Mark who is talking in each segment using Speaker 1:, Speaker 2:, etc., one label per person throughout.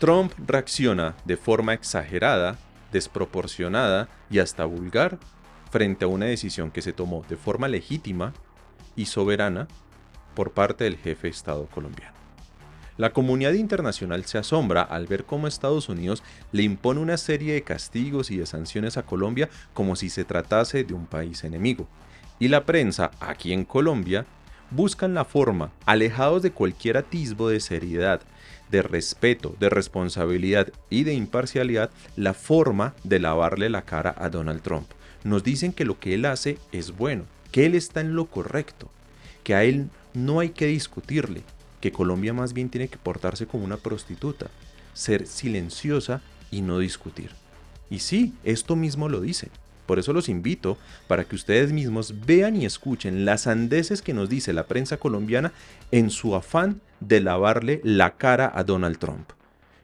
Speaker 1: Trump reacciona de forma exagerada, desproporcionada y hasta vulgar frente a una decisión que se tomó de forma legítima y soberana por parte del jefe de Estado colombiano. La comunidad internacional se asombra al ver cómo Estados Unidos le impone una serie de castigos y de sanciones a Colombia como si se tratase de un país enemigo. Y la prensa, aquí en Colombia, buscan la forma, alejados de cualquier atisbo de seriedad, de respeto, de responsabilidad y de imparcialidad, la forma de lavarle la cara a Donald Trump. Nos dicen que lo que él hace es bueno, que él está en lo correcto, que a él no hay que discutirle, que Colombia más bien tiene que portarse como una prostituta, ser silenciosa y no discutir. Y sí, esto mismo lo dicen. Por eso los invito para que ustedes mismos vean y escuchen las sandeces que nos dice la prensa colombiana en su afán de lavarle la cara a Donald Trump.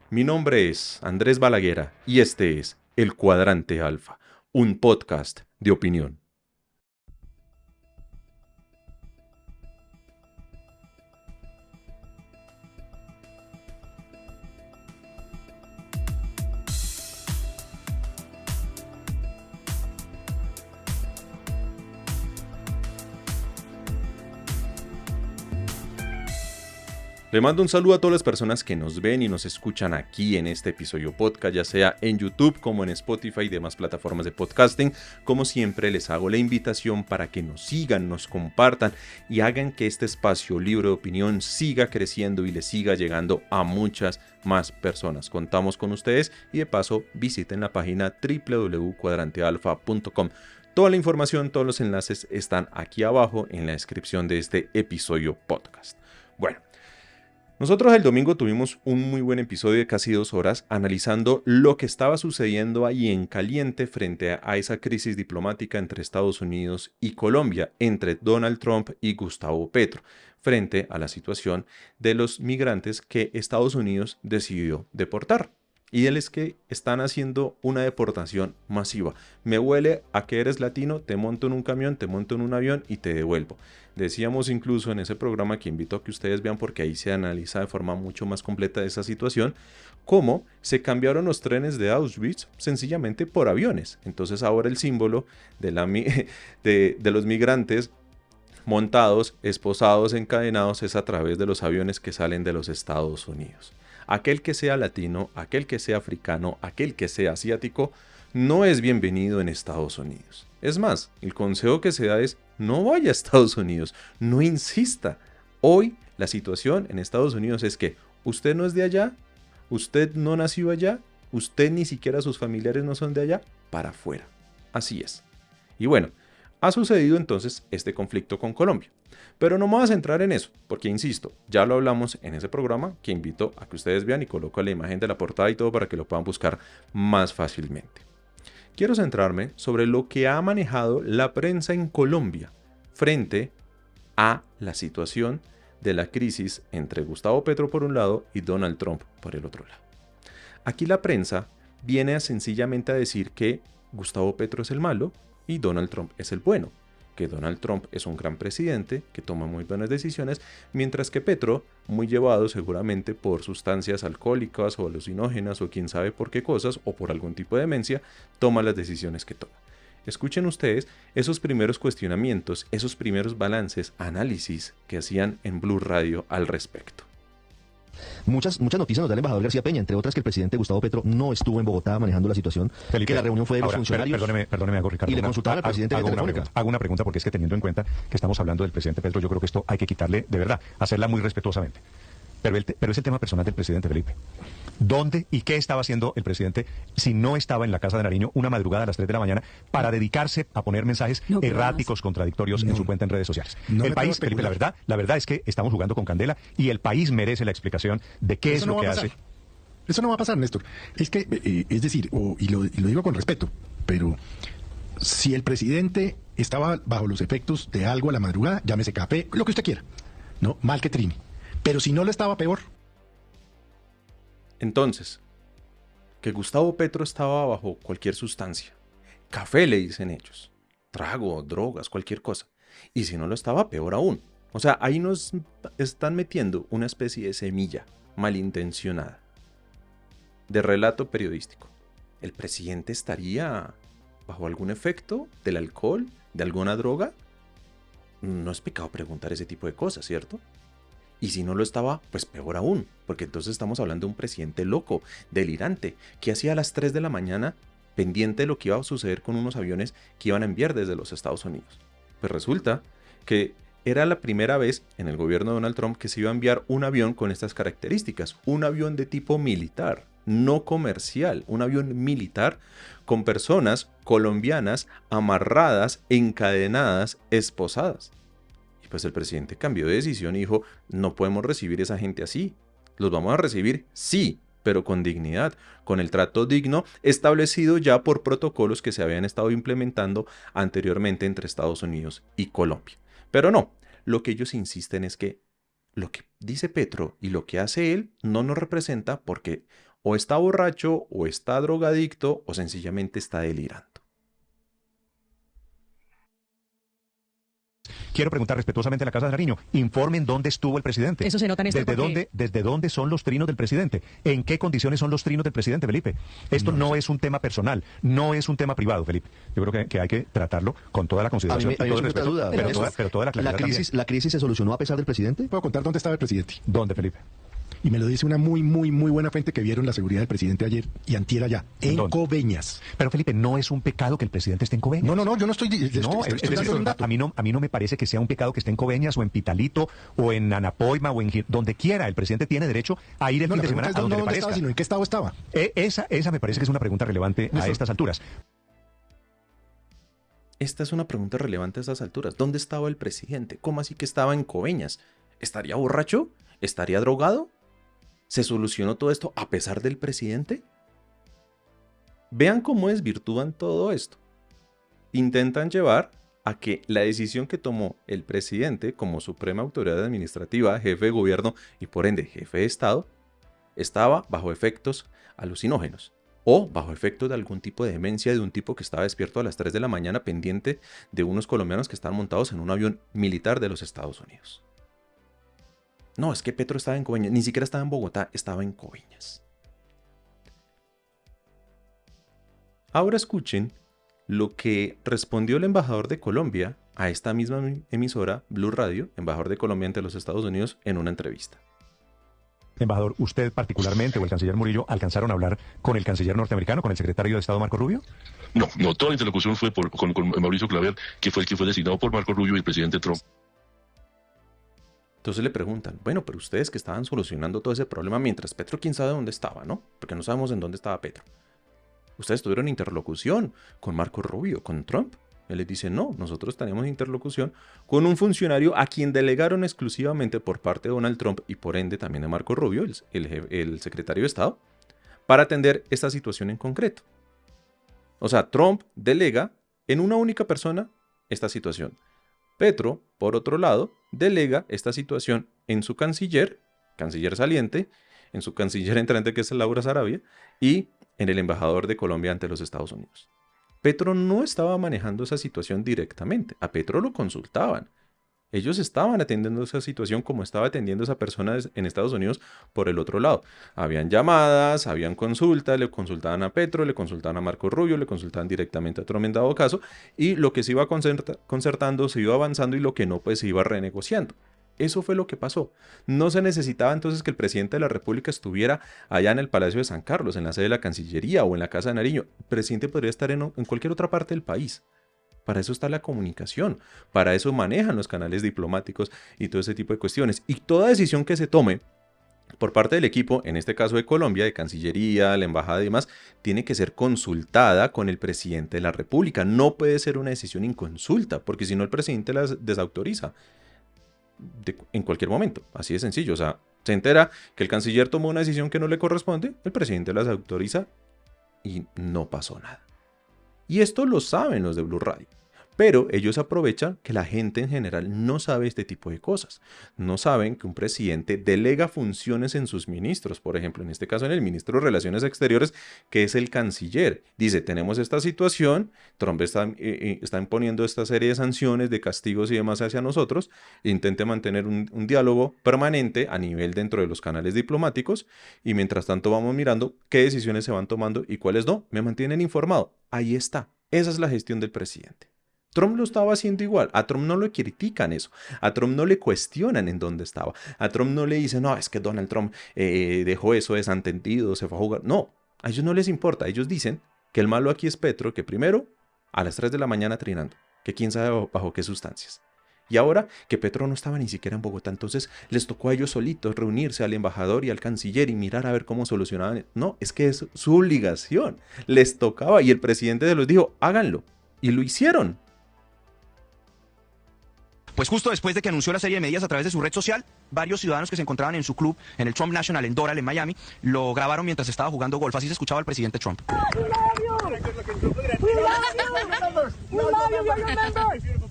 Speaker 1: Mi nombre es Andrés Balaguer y este es El Cuadrante Alfa, un podcast de opinión. Le mando un saludo a todas las personas que nos ven y nos escuchan aquí en este episodio podcast, ya sea en YouTube como en Spotify y demás plataformas de podcasting. Como siempre, les hago la invitación para que nos sigan, nos compartan y hagan que este espacio libre de opinión siga creciendo y les siga llegando a muchas más personas. Contamos con ustedes y de paso visiten la página www.cuadrantealfa.com. Toda la información, todos los enlaces están aquí abajo en la descripción de este episodio podcast. Bueno. Nosotros el domingo tuvimos un muy buen episodio de casi 2 horas analizando lo que estaba sucediendo ahí en caliente frente a esa crisis diplomática entre Estados Unidos y Colombia, entre Donald Trump y Gustavo Petro, frente a la situación de los migrantes que Estados Unidos decidió deportar. Y él es que están haciendo una deportación masiva. Me huele a que eres latino, te monto en un camión, te monto en un avión y te devuelvo. Decíamos incluso en ese programa que invito a que ustedes vean porque ahí se analiza de forma mucho más completa esa situación, cómo se cambiaron los trenes de Auschwitz sencillamente por aviones. Entonces ahora el símbolo de los migrantes montados, esposados, encadenados es a través de los aviones que salen de los Estados Unidos. Aquel que sea latino, aquel que sea africano, aquel que sea asiático, no es bienvenido en Estados Unidos. Es más, el consejo que se da es no vaya a Estados Unidos, no insista. Hoy la situación en Estados Unidos es que usted no es de allá, usted no nació allá, usted ni siquiera sus familiares no son de allá, para afuera. Así es. Y bueno, ha sucedido entonces este conflicto con Colombia. Pero no me voy a centrar en eso, porque insisto, ya lo hablamos en ese programa que invito a que ustedes vean y coloco la imagen de la portada y todo para que lo puedan buscar más fácilmente. Quiero centrarme sobre lo que ha manejado la prensa en Colombia frente a la situación de la crisis entre Gustavo Petro por un lado y Donald Trump por el otro lado. Aquí la prensa viene sencillamente a decir que Gustavo Petro es el malo y Donald Trump es el bueno, que Donald Trump es un gran presidente que toma muy buenas decisiones, mientras que Petro, muy llevado seguramente por sustancias alcohólicas o alucinógenas o quién sabe por qué cosas o por algún tipo de demencia, toma las decisiones que toma. Escuchen ustedes esos primeros cuestionamientos, esos primeros balances, análisis que hacían en Blue Radio al respecto.
Speaker 2: Muchas noticias nos da el embajador García Peña, entre otras que el presidente Gustavo Petro no estuvo en Bogotá manejando la situación,
Speaker 3: Felipe,
Speaker 2: que la reunión fue de los
Speaker 3: ahora,
Speaker 2: funcionarios.
Speaker 3: Perdóneme algo, Ricardo.
Speaker 2: Y le consultaban al presidente de Telefónica.
Speaker 3: Hago una pregunta porque es que teniendo en cuenta que estamos hablando del presidente Petro, yo creo que esto hay que quitarle, de verdad, hacerla muy respetuosamente. Pero es el tema personal del presidente Felipe. ¿Dónde y qué estaba haciendo el presidente si no estaba en la Casa de Nariño una madrugada a las 3 de la mañana para dedicarse a poner mensajes erráticos, contradictorios en su cuenta en redes sociales? El país, Felipe, la verdad es que estamos jugando con candela y el país merece la explicación de qué es lo que hace.
Speaker 4: Eso no va a pasar, Néstor. Es que, es decir, y lo digo con respeto, pero si el presidente estaba bajo los efectos de algo a la madrugada, llámese café, lo que usted quiera, ¿no? Mal que trine. Pero si no lo estaba, peor.
Speaker 1: Entonces, que Gustavo Petro estaba bajo cualquier sustancia. Café le dicen ellos. Trago, drogas, cualquier cosa. Y si no lo estaba, peor aún. O sea, ahí nos están metiendo una especie de semilla malintencionada. de relato periodístico. ¿El presidente estaría bajo algún efecto del alcohol, de alguna droga? No es pecado preguntar ese tipo de cosas, ¿cierto? Y si no lo estaba, pues peor aún, porque entonces estamos hablando de un presidente loco, delirante, que hacía a las 3 de la mañana pendiente de lo que iba a suceder con unos aviones que iban a enviar desde los Estados Unidos. Pues resulta que era la primera vez en el gobierno de Donald Trump que se iba a enviar un avión con estas características, un avión de tipo militar, no comercial, un avión militar con personas colombianas amarradas, encadenadas, esposadas. Y pues el presidente cambió de decisión y dijo, no podemos recibir esa gente así. Los vamos a recibir, sí, pero con dignidad, con el trato digno establecido ya por protocolos que se habían estado implementando anteriormente entre Estados Unidos y Colombia. Pero no, lo que ellos insisten es que lo que dice Petro y lo que hace él no nos representa porque o está borracho, o está drogadicto, o sencillamente está delirando.
Speaker 3: Quiero preguntar respetuosamente en la Casa de Nariño, informen dónde estuvo el presidente.
Speaker 5: Eso se nota, Néstor,
Speaker 3: ¿Desde dónde son los trinos del presidente? ¿En qué condiciones son los trinos del presidente, Felipe? Esto no es un tema personal, no es un tema privado, Felipe. Yo creo que hay que tratarlo con toda la consideración y todo el respeto,
Speaker 2: duda,
Speaker 3: pero toda la claridad también.
Speaker 2: ¿La crisis se solucionó a pesar del presidente?
Speaker 4: ¿Puedo contar dónde estaba el presidente?
Speaker 3: ¿Dónde, Felipe?
Speaker 4: Y me lo dice una muy buena fuente que vieron la seguridad del presidente ayer y antier allá, en
Speaker 3: ¿Dónde?
Speaker 4: Coveñas.
Speaker 3: Pero, Felipe, no es un pecado que el presidente esté en Coveñas.
Speaker 4: No, yo no estoy...
Speaker 3: No,
Speaker 4: estoy dando un dato.
Speaker 3: a mí no me parece que sea un pecado que esté en Coveñas o en Pitalito o en Anapoima o en donde quiera. El presidente tiene derecho a ir el fin de semana a donde le
Speaker 4: ¿Dónde
Speaker 3: parezca.
Speaker 4: estaba, sino en qué estado estaba?
Speaker 3: Esa me parece que es una pregunta relevante a estas alturas.
Speaker 1: Esta es una pregunta relevante a estas alturas. ¿Dónde estaba el presidente? ¿Cómo así que estaba en Coveñas? ¿Estaría borracho? ¿Estaría drogado? ¿Se solucionó todo esto a pesar del presidente? Vean cómo desvirtúan todo esto. Intentan llevar a que la decisión que tomó el presidente como suprema autoridad administrativa, jefe de gobierno y por ende jefe de Estado, estaba bajo efectos alucinógenos o bajo efectos de algún tipo de demencia de un tipo que estaba despierto a las 3 de la mañana pendiente de unos colombianos que estaban montados en un avión militar de los Estados Unidos. No, es que Petro estaba en Coveñas, ni siquiera estaba en Bogotá, estaba en Coveñas. Ahora escuchen lo que respondió el embajador de Colombia a esta misma emisora, Blue Radio, embajador de Colombia ante los Estados Unidos, en una entrevista.
Speaker 3: Embajador, ¿usted particularmente o el canciller Murillo alcanzaron a hablar con el canciller norteamericano, con el secretario de Estado Marco Rubio?
Speaker 6: No, toda la interlocución fue con Mauricio Claver, que fue el que fue designado por Marco Rubio y el presidente Trump.
Speaker 1: Entonces le preguntan, bueno, pero ustedes que estaban solucionando todo ese problema mientras Petro, quién sabe dónde estaba, ¿no? Porque no sabemos en dónde estaba Petro. Ustedes tuvieron interlocución con Marco Rubio, con Trump. Él les dice, no, nosotros teníamos interlocución con un funcionario a quien delegaron exclusivamente por parte de Donald Trump y por ende también de Marco Rubio, el secretario de Estado, para atender esta situación en concreto. O sea, Trump delega en una única persona esta situación. Petro, por otro lado, delega esta situación en su canciller saliente, en su canciller entrante que es Laura Sarabia, y en el embajador de Colombia ante los Estados Unidos. Petro no estaba manejando esa situación directamente, a Petro lo consultaban. Ellos estaban atendiendo esa situación como estaba atendiendo esa persona en Estados Unidos por el otro lado. Habían llamadas, habían consultas, le consultaban a Petro, le consultaban a Marco Rubio, le consultaban directamente a Trump en dado caso, y lo que se iba concertando se iba avanzando y lo que no, pues se iba renegociando. Eso fue lo que pasó. No se necesitaba entonces que el presidente de la República estuviera allá en el Palacio de San Carlos, en la sede de la Cancillería o en la Casa de Nariño. El presidente podría estar en cualquier otra parte del país. Para eso está la comunicación, para eso manejan los canales diplomáticos y todo ese tipo de cuestiones. Y toda decisión que se tome por parte del equipo, en este caso de Colombia, de Cancillería, la Embajada y demás, tiene que ser consultada con el presidente de la República. No puede ser una decisión inconsulta, porque si no el presidente la desautoriza en cualquier momento. Así de sencillo. O sea, se entera que el canciller tomó una decisión que no le corresponde, el presidente la desautoriza y no pasó nada. Y esto lo saben los de Blue Radio. Pero ellos aprovechan que la gente en general no sabe este tipo de cosas. No saben que un presidente delega funciones en sus ministros. Por ejemplo, en este caso en el ministro de Relaciones Exteriores, que es el canciller. Dice, tenemos esta situación, Trump está imponiendo esta serie de sanciones, de castigos y demás hacia nosotros. Intente mantener un diálogo permanente a nivel dentro de los canales diplomáticos y mientras tanto vamos mirando qué decisiones se van tomando y cuáles no. Me mantienen informado. Ahí está. Esa es la gestión del presidente. Trump lo estaba haciendo igual. A Trump no le critican eso. A Trump no le cuestionan en dónde estaba. A Trump no le dicen, no, es que Donald Trump dejó eso desentendido, se fue a jugar. No, a ellos no les importa. Ellos dicen que el malo aquí es Petro, que primero a las 3 de la mañana trinando, que quién sabe bajo qué sustancias. Y ahora que Petro no estaba ni siquiera en Bogotá, entonces les tocó a ellos solitos reunirse al embajador y al canciller y mirar a ver cómo solucionaban. No, es que es su obligación. Les tocaba y el presidente se los dijo, háganlo. Y lo hicieron.
Speaker 5: Pues justo después de que anunció la serie de medidas a través de su red social, varios ciudadanos que se encontraban en su club, en el Trump National en Doral, en Miami, lo grabaron mientras estaba jugando golf. Así se escuchaba al presidente Trump.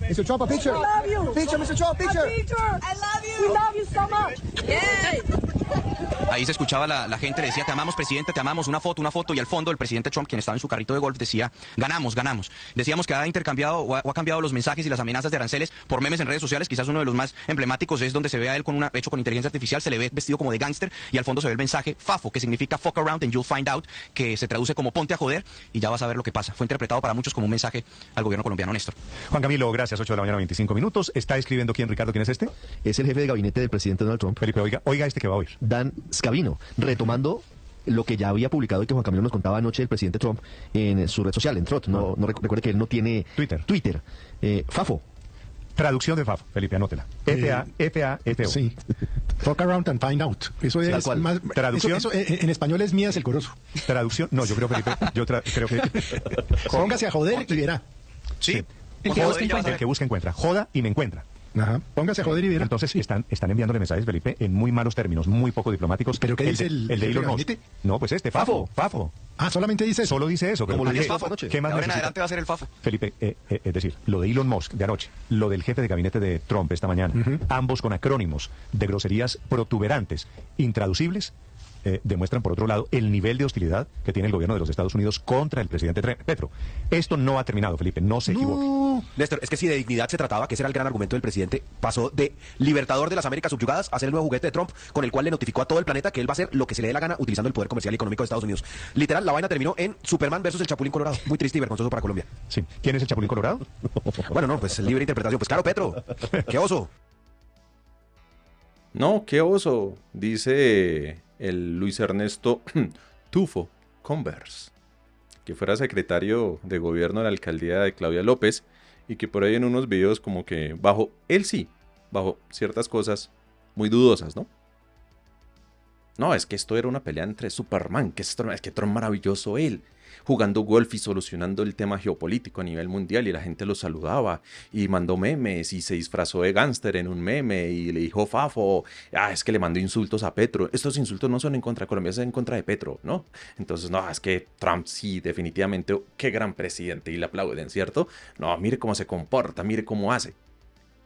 Speaker 7: Mr. Trump, a picture.
Speaker 8: We love you.
Speaker 7: Picture, Mr. Trump, picture.
Speaker 8: A picture. I love you. We love you so much. Yay.
Speaker 5: Ahí se escuchaba la gente, le decía, te amamos, presidente, te amamos, una foto, y al fondo el presidente Trump, quien estaba en su carrito de golf, decía, ganamos, ganamos. Decíamos que ha intercambiado o ha cambiado los mensajes y las amenazas de aranceles por memes en redes sociales. Quizás uno de los más emblemáticos es donde se ve a él hecho con inteligencia artificial, se le ve vestido como de gángster y al fondo se ve el mensaje FAFO, que significa fuck around and you'll find out, que se traduce como ponte a joder y ya vas a ver lo que pasa. Fue interpretado para muchos como un mensaje al gobierno colombiano, Néstor.
Speaker 3: Juan Camilo, gracias. 8 de la mañana, 25 minutos. ¿Está escribiendo quién, Ricardo? ¿Quién es este?
Speaker 2: Es el jefe de gabinete del presidente Donald Trump,
Speaker 3: Felipe, oiga este que va a oír.
Speaker 2: Dan Scavino, retomando lo que ya había publicado y que Juan Camilo nos contaba anoche el presidente Trump en su red social, en Trot. Recuerde que él no tiene
Speaker 3: Twitter.
Speaker 2: FAFO.
Speaker 3: Traducción de FAFO, Felipe, anótela. F-A-F-O.
Speaker 4: Sí. Fuck around and find out. Eso es más.
Speaker 3: Traducción.
Speaker 4: Eso, en español es mías el corozo.
Speaker 3: Traducción. No, yo creo, Felipe. Creo que.
Speaker 4: Póngase a joder y verá.
Speaker 5: Sí.
Speaker 3: El que busca encuentra. Joda y me encuentra.
Speaker 4: Ajá. Póngase a joder y verá.
Speaker 3: Entonces están enviándole mensajes, Felipe, en muy malos términos, muy poco diplomáticos.
Speaker 4: ¿Pero qué dice
Speaker 3: el de Elon Musk? No, pues FAFO.
Speaker 4: Ah, solamente dice eso.
Speaker 3: Solo dice eso.
Speaker 2: Como lo
Speaker 3: ¿Qué,
Speaker 2: dice FAFO anoche.
Speaker 3: ¿Qué más
Speaker 5: Ahora en
Speaker 3: necesita?
Speaker 5: adelante va a ser el FAFO.
Speaker 3: Felipe, es decir, lo de Elon Musk de anoche, lo del jefe de gabinete de Trump esta mañana, ambos con acrónimos de groserías protuberantes, intraducibles, demuestran, por otro lado, el nivel de hostilidad que tiene el gobierno de los Estados Unidos contra el presidente Petro. Esto no ha terminado, Felipe, no se equivoque.
Speaker 7: Néstor, es que si de dignidad se trataba, que ese era el gran argumento del presidente, pasó de libertador de las Américas subyugadas a ser el nuevo juguete de Trump, con el cual le notificó a todo el planeta que él va a hacer lo que se le dé la gana utilizando el poder comercial y económico de Estados Unidos. Literal, la vaina terminó en Superman versus el Chapulín Colorado. Muy triste y vergonzoso para Colombia.
Speaker 3: Sí. ¿Quién es el Chapulín Colorado?
Speaker 7: Bueno, no, pues libre interpretación. Pues claro, Petro. ¡Qué oso!
Speaker 1: No, qué oso, dice el Luis Ernesto Tufo Converse, que fuera secretario de gobierno de la alcaldía de Claudia López y que por ahí en unos videos como que bajo ciertas cosas muy dudosas, ¿no? No, es que esto era una pelea entre Superman, es que Trump maravilloso él, jugando golf y solucionando el tema geopolítico a nivel mundial y la gente lo saludaba y mandó memes y se disfrazó de gángster en un meme y le dijo Fafo, es que le mandó insultos a Petro. Estos insultos no son en contra de Colombia, son en contra de Petro, ¿no? Entonces, no, es que Trump sí, definitivamente, qué gran presidente y le aplauden, ¿cierto? No, mire cómo se comporta, mire cómo hace.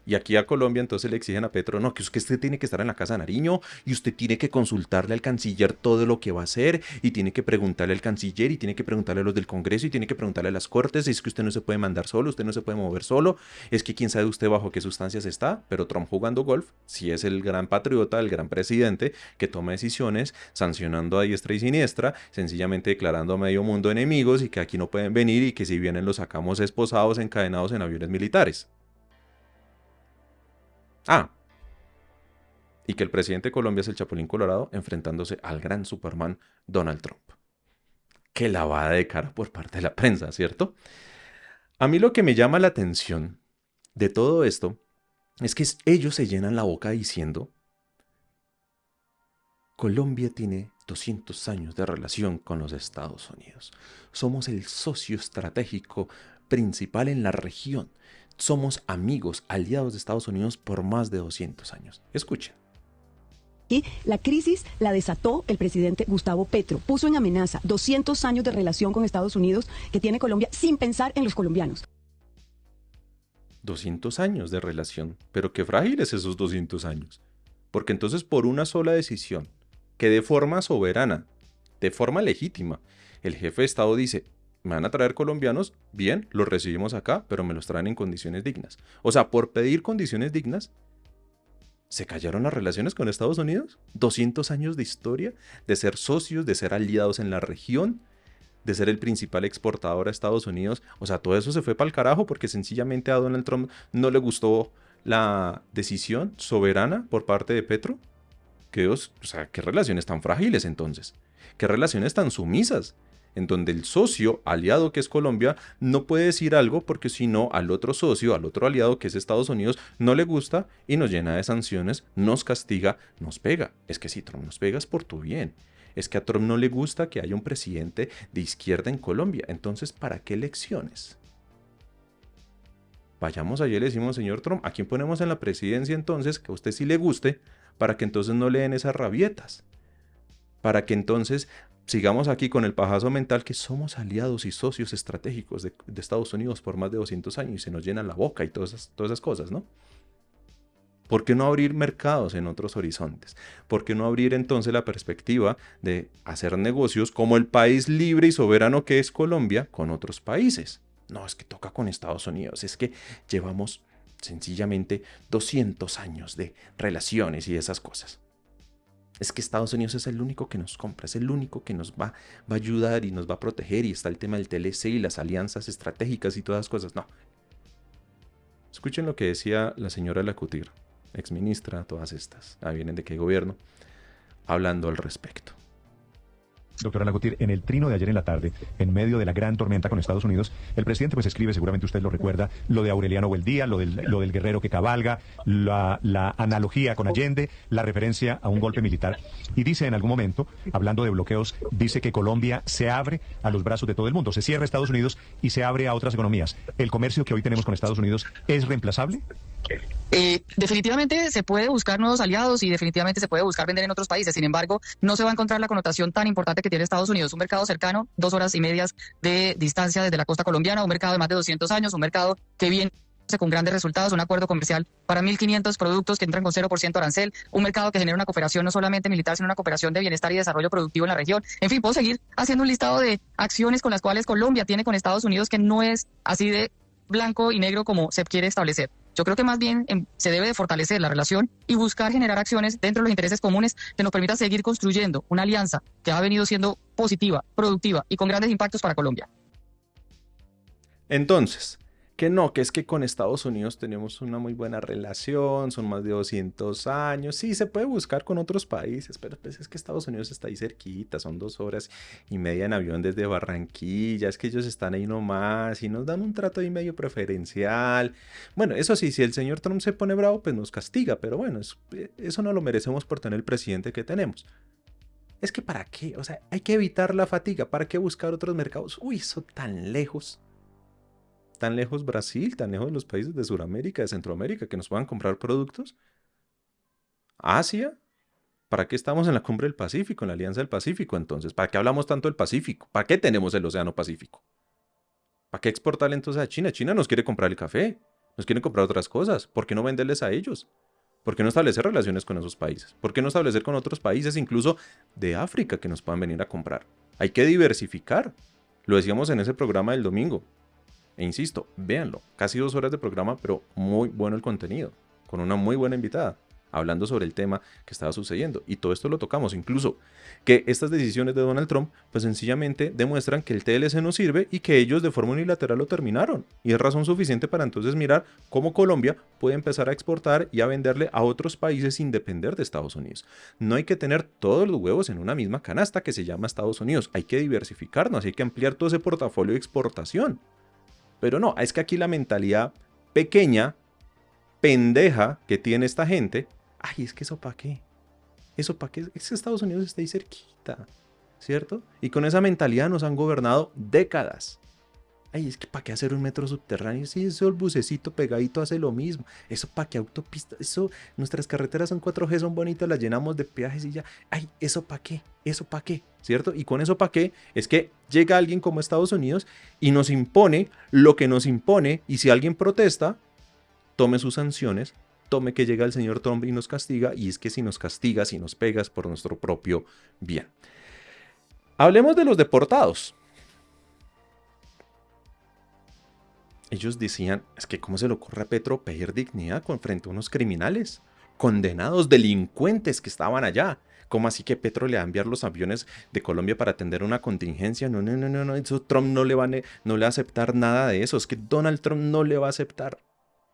Speaker 1: Y aquí a Colombia entonces le exigen a Petro, no, que usted tiene que estar en la Casa de Nariño y usted tiene que consultarle al canciller todo lo que va a hacer y tiene que preguntarle al canciller y tiene que preguntarle a los del Congreso y tiene que preguntarle a las Cortes, es que usted no se puede mandar solo, usted no se puede mover solo, es que quién sabe usted bajo qué sustancias está, pero Trump jugando golf, sí es el gran patriota, el gran presidente que toma decisiones, sancionando a diestra y siniestra, sencillamente declarando a medio mundo enemigos y que aquí no pueden venir y que si vienen los sacamos esposados, encadenados en aviones militares. Y que el presidente de Colombia es el Chapulín Colorado enfrentándose al gran Superman Donald Trump. Qué lavada de cara por parte de la prensa, ¿cierto? A mí lo que me llama la atención de todo esto es que ellos se llenan la boca diciendo Colombia tiene 200 años de relación con los Estados Unidos. Somos el socio estratégico principal en la región. Somos amigos, aliados de Estados Unidos por más de 200 años. Escuchen.
Speaker 9: Y la crisis la desató el presidente Gustavo Petro. Puso en amenaza 200 años de relación con Estados Unidos que tiene Colombia sin pensar en los colombianos.
Speaker 1: 200 años de relación, pero qué frágiles esos 200 años. Porque entonces por una sola decisión, que de forma soberana, de forma legítima, el jefe de Estado dice, me van a traer colombianos, bien, los recibimos acá, pero me los traen en condiciones dignas. O sea, por pedir condiciones dignas, ¿se callaron las relaciones con Estados Unidos? 200 años de historia, de ser socios, de ser aliados en la región, de ser el principal exportador a Estados Unidos. O sea, todo eso se fue para el carajo porque sencillamente a Donald Trump no le gustó la decisión soberana por parte de Petro. O sea, ¿qué relaciones tan frágiles entonces? ¿Qué relaciones tan sumisas? En donde el socio aliado que es Colombia no puede decir algo porque si no al otro socio, al otro aliado que es Estados Unidos, no le gusta y nos llena de sanciones, nos castiga, nos pega. Es que si Trump nos pega es por tu bien. Es que a Trump no le gusta que haya un presidente de izquierda en Colombia. Entonces, ¿para qué elecciones? Vayamos allá y le decimos, señor Trump, ¿a quién ponemos en la presidencia entonces que a usted sí le guste para que entonces no le den esas rabietas? Para que entonces sigamos aquí con el pajazo mental que somos aliados y socios estratégicos de Estados Unidos por más de 200 años y se nos llena la boca y todas esas cosas, ¿no? ¿Por qué no abrir mercados en otros horizontes? ¿Por qué no abrir entonces la perspectiva de hacer negocios como el país libre y soberano que es Colombia con otros países? No, es que toca con Estados Unidos, es que llevamos sencillamente 200 años de relaciones y esas cosas. Es que Estados Unidos es el único que nos compra, es el único que nos va a ayudar y nos va a proteger y está el tema del TLC y las alianzas estratégicas y todas las cosas. No. Escuchen lo que decía la señora Lacutir, exministra, todas estas, vienen de qué gobierno, hablando al respecto.
Speaker 3: Doctora Lacutir, en el trino de ayer en la tarde, en medio de la gran tormenta con Estados Unidos, el presidente pues escribe, seguramente usted lo recuerda, lo de Aureliano Buendía, lo del guerrero que cabalga, la analogía con Allende, la referencia a un golpe militar. Y dice en algún momento, hablando de bloqueos, dice que Colombia se abre a los brazos de todo el mundo, se cierra a Estados Unidos y se abre a otras economías. ¿El comercio que hoy tenemos con Estados Unidos es reemplazable?
Speaker 10: Definitivamente se puede buscar nuevos aliados y definitivamente se puede buscar vender en otros países. Sin embargo, no se va a encontrar la connotación tan importante que tiene Estados Unidos. Un mercado cercano, 2 horas y media de distancia desde la costa colombiana, un mercado de más de 200 años, un mercado que viene con grandes resultados, un acuerdo comercial para 1.500 productos que entran con 0% arancel, un mercado que genera una cooperación no solamente militar, sino una cooperación de bienestar y desarrollo productivo en la región. En fin, puedo seguir haciendo un listado de acciones con las cuales Colombia tiene con Estados Unidos que no es así de blanco y negro como se quiere establecer. Yo creo que más bien se debe de fortalecer la relación y buscar generar acciones dentro de los intereses comunes que nos permitan seguir construyendo una alianza que ha venido siendo positiva, productiva y con grandes impactos para Colombia.
Speaker 1: Entonces, que es que con Estados Unidos tenemos una muy buena relación, son más de 200 años, sí, se puede buscar con otros países, pero pues es que Estados Unidos está ahí cerquita, son 2 horas y media en avión desde Barranquilla, es que ellos están ahí nomás y nos dan un trato ahí medio preferencial. Bueno, eso sí, si el señor Trump se pone bravo, pues nos castiga, pero bueno, eso no lo merecemos por tener el presidente que tenemos. Es que ¿para qué? O sea, hay que evitar la fatiga, ¿para qué buscar otros mercados? Uy, eso tan lejos. Tan lejos Brasil, tan lejos los países de Sudamérica, de Centroamérica, que nos puedan comprar productos. Asia, ¿para qué estamos en la cumbre del Pacífico, en la Alianza del Pacífico entonces? ¿Para qué hablamos tanto del Pacífico? ¿Para qué tenemos el Océano Pacífico? ¿Para qué exportarle entonces a China? China nos quiere comprar el café, nos quiere comprar otras cosas. ¿Por qué no venderles a ellos? ¿Por qué no establecer relaciones con esos países? ¿Por qué no establecer con otros países, incluso de África, que nos puedan venir a comprar? Hay que diversificar. Lo decíamos en ese programa del domingo. E insisto, véanlo, casi 2 horas de programa, pero muy bueno el contenido, con una muy buena invitada, hablando sobre el tema que estaba sucediendo. Y todo esto lo tocamos, incluso que estas decisiones de Donald Trump, pues sencillamente demuestran que el TLC no sirve y que ellos de forma unilateral lo terminaron. Y es razón suficiente para entonces mirar cómo Colombia puede empezar a exportar y a venderle a otros países sin depender de Estados Unidos. No hay que tener todos los huevos en una misma canasta que se llama Estados Unidos. Hay que diversificarnos, hay que ampliar todo ese portafolio de exportación. Pero no, es que aquí la mentalidad pequeña, pendeja que tiene esta gente, ay, es que eso para qué, es que Estados Unidos está ahí cerquita, ¿cierto? Y con esa mentalidad nos han gobernado décadas. Ay, es que para qué hacer un metro subterráneo, si eso el bucecito pegadito hace lo mismo, eso para qué autopista, eso, nuestras carreteras son 4G, son bonitas, las llenamos de peajes y ya, ay, eso para qué, ¿cierto? Y con eso para qué, es que llega alguien como Estados Unidos y nos impone lo que nos impone, y si alguien protesta, tome sus sanciones, tome que llega el señor Trump y nos castiga, y es que si nos castiga, si nos pega, es por nuestro propio bien. Hablemos de los deportados. Ellos decían, es que cómo se le ocurre a Petro pedir dignidad frente a unos criminales, condenados, delincuentes que estaban allá. ¿Cómo así que Petro le va a enviar los aviones de Colombia para atender una contingencia? No, eso Trump no le va a aceptar nada de eso. Es que Donald Trump no le va a aceptar.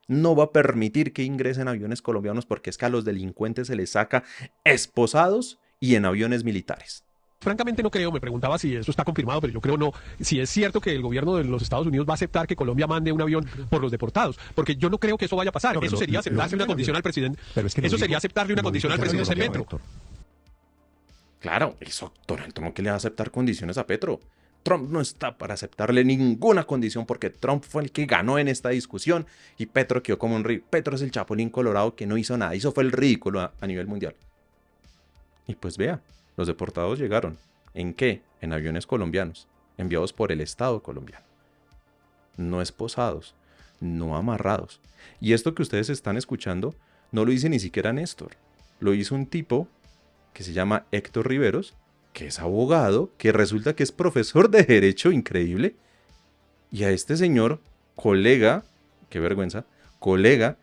Speaker 1: No va a permitir que ingresen aviones colombianos porque es que a los delincuentes se les saca esposados y en aviones militares.
Speaker 11: Francamente no creo, me preguntaba si eso está confirmado, pero yo creo no. Si es cierto que el gobierno de los Estados Unidos va a aceptar que Colombia mande un avión por los deportados, porque yo no creo que eso vaya a pasar. Eso sería aceptarle una condición al presidente. Eso sería aceptarle una condición al presidente Petro.
Speaker 1: Claro, eso, Donald Trump, ¿qué le va a aceptar condiciones a Petro? Trump no está para aceptarle ninguna condición porque Trump fue el que ganó en esta discusión y Petro quedó como un ridículo. Petro es el chapulín colorado que no hizo nada, eso fue el ridículo a nivel mundial. Y pues vea, los deportados llegaron. ¿En qué? En aviones colombianos, enviados por el Estado colombiano. No esposados, no amarrados. Y esto que ustedes están escuchando no lo dice ni siquiera Néstor. Lo hizo un tipo que se llama Héctor Riveros, que es abogado, que resulta que es profesor de Derecho, increíble. Y a este señor, colega, qué vergüenza, colega,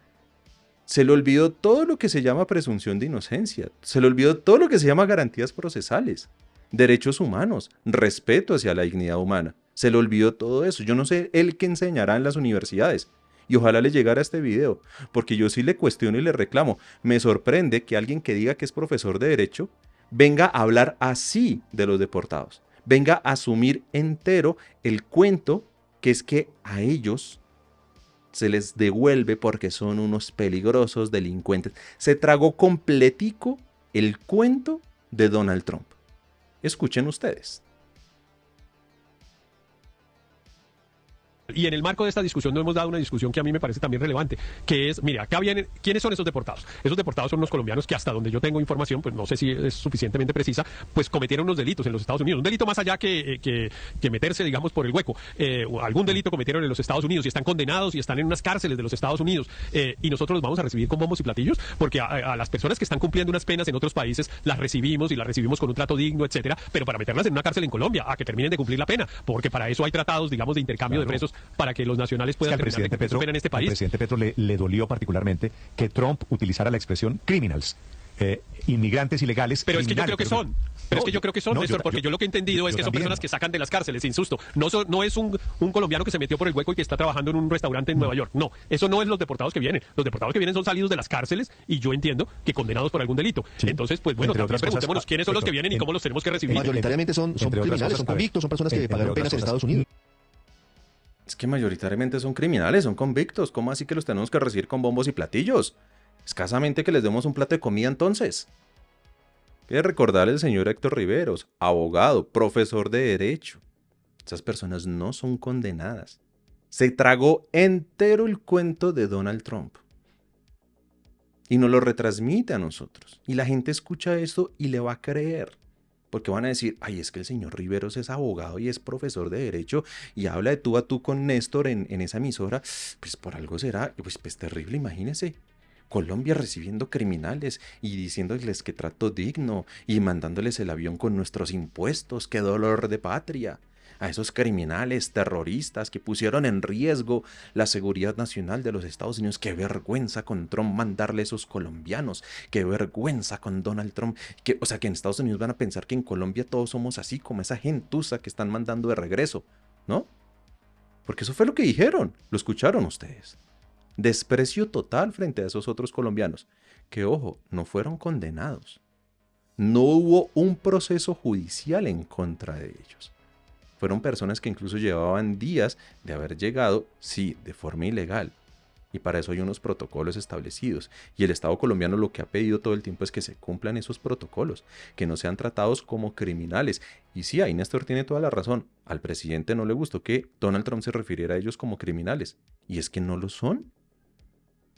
Speaker 1: se le olvidó todo lo que se llama presunción de inocencia, se le olvidó todo lo que se llama garantías procesales, derechos humanos, respeto hacia la dignidad humana. Se le olvidó todo eso. Yo no sé él qué enseñará en las universidades. Y ojalá le llegara este video, porque yo sí le cuestiono y le reclamo. Me sorprende que alguien que diga que es profesor de Derecho venga a hablar así de los deportados. Venga a asumir entero el cuento que es que a ellos se les devuelve porque son unos peligrosos delincuentes. Se tragó completico el cuento de Donald Trump. Escuchen ustedes.
Speaker 11: Y en el marco de esta discusión no hemos dado una discusión que a mí me parece también relevante, que es, mira, acá vienen, ¿quiénes son esos deportados? Esos deportados son unos colombianos que hasta donde yo tengo información, pues no sé si es suficientemente precisa, pues cometieron unos delitos en los Estados Unidos, un delito más allá que meterse, digamos, por el hueco, o algún delito cometieron en los Estados Unidos y están condenados y están en unas cárceles de los Estados Unidos, y nosotros los vamos a recibir con bombos y platillos, porque a las personas que están cumpliendo unas penas en otros países las recibimos y las recibimos con un trato digno, etcétera, pero para meterlas en una cárcel en Colombia, a que terminen de cumplir la pena, porque para eso hay tratados, digamos, de intercambio de presos, para que los nacionales puedan terminar de cumplir su pena en este país.
Speaker 3: Al presidente Petro le dolió particularmente que Trump utilizara la expresión criminals, inmigrantes ilegales.
Speaker 11: Pero es que yo creo que son. Pero es que yo creo que son, Néstor, porque yo lo que he entendido es que son personas que sacan de las cárceles, sin susto. No es un colombiano que se metió por el hueco y que está trabajando en un restaurante en Nueva York. No, eso no es los deportados que vienen. Los deportados que vienen son salidos de las cárceles y yo entiendo que condenados por algún delito. Sí. Entonces, pues bueno, también preguntémonos quiénes son los que vienen y cómo los tenemos que recibir.
Speaker 2: Mayoritariamente son criminales, son convictos, son personas que pagaron penas en Estados Unidos.
Speaker 1: Es que mayoritariamente son criminales, son convictos. ¿Cómo así que los tenemos que recibir con bombos y platillos? Escasamente que les demos un plato de comida entonces. Quiere recordar el señor Héctor Riveros, abogado, profesor de Derecho. Esas personas no son condenadas. Se tragó entero el cuento de Donald Trump. Y nos lo retransmite a nosotros. Y la gente escucha esto y le va a creer. Porque van a decir, ay, es que el señor Riveros es abogado y es profesor de Derecho y habla de tú a tú con Néstor en esa emisora. Pues por algo será, pues terrible, imagínense. Colombia recibiendo criminales y diciéndoles que trato digno y mandándoles el avión con nuestros impuestos, qué dolor de patria. A esos criminales, terroristas que pusieron en riesgo la seguridad nacional de los Estados Unidos. Qué vergüenza con Trump mandarle a esos colombianos. Qué vergüenza con Donald Trump. O sea, que en Estados Unidos van a pensar que en Colombia todos somos así, como esa gentuza que están mandando de regreso, ¿no? Porque eso fue lo que dijeron. Lo escucharon ustedes. Desprecio total frente a esos otros colombianos. Que, ojo, no fueron condenados. No hubo un proceso judicial en contra de ellos. Fueron personas que incluso llevaban días de haber llegado, sí, de forma ilegal. Y para eso hay unos protocolos establecidos. Y el Estado colombiano lo que ha pedido todo el tiempo es que se cumplan esos protocolos, que no sean tratados como criminales. Y sí, ahí Néstor tiene toda la razón. Al presidente no le gustó que Donald Trump se refiriera a ellos como criminales. Y es que no lo son.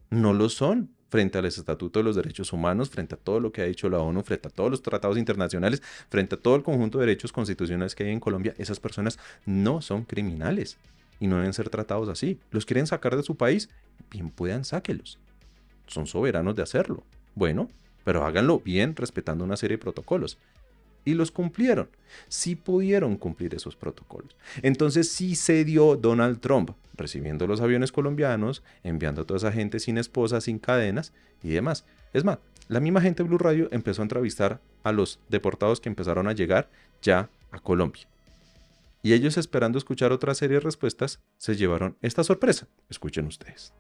Speaker 1: No lo son. Frente al Estatuto de los Derechos Humanos, frente a todo lo que ha dicho la ONU, frente a todos los tratados internacionales, frente a todo el conjunto de derechos constitucionales que hay en Colombia, esas personas no son criminales y no deben ser tratados así. Los quieren sacar de su país, bien puedan, sáquelos. Son soberanos de hacerlo. Bueno, pero háganlo bien respetando una serie de protocolos. Y los cumplieron. Sí pudieron cumplir esos protocolos. Entonces sí se dio Donald Trump recibiendo los aviones colombianos, enviando a toda esa gente sin esposas, sin cadenas y demás. Es más, la misma gente de Blue Radio empezó a entrevistar a los deportados que empezaron a llegar ya a Colombia. Y ellos, esperando escuchar otra serie de respuestas, se llevaron esta sorpresa. Escuchen ustedes.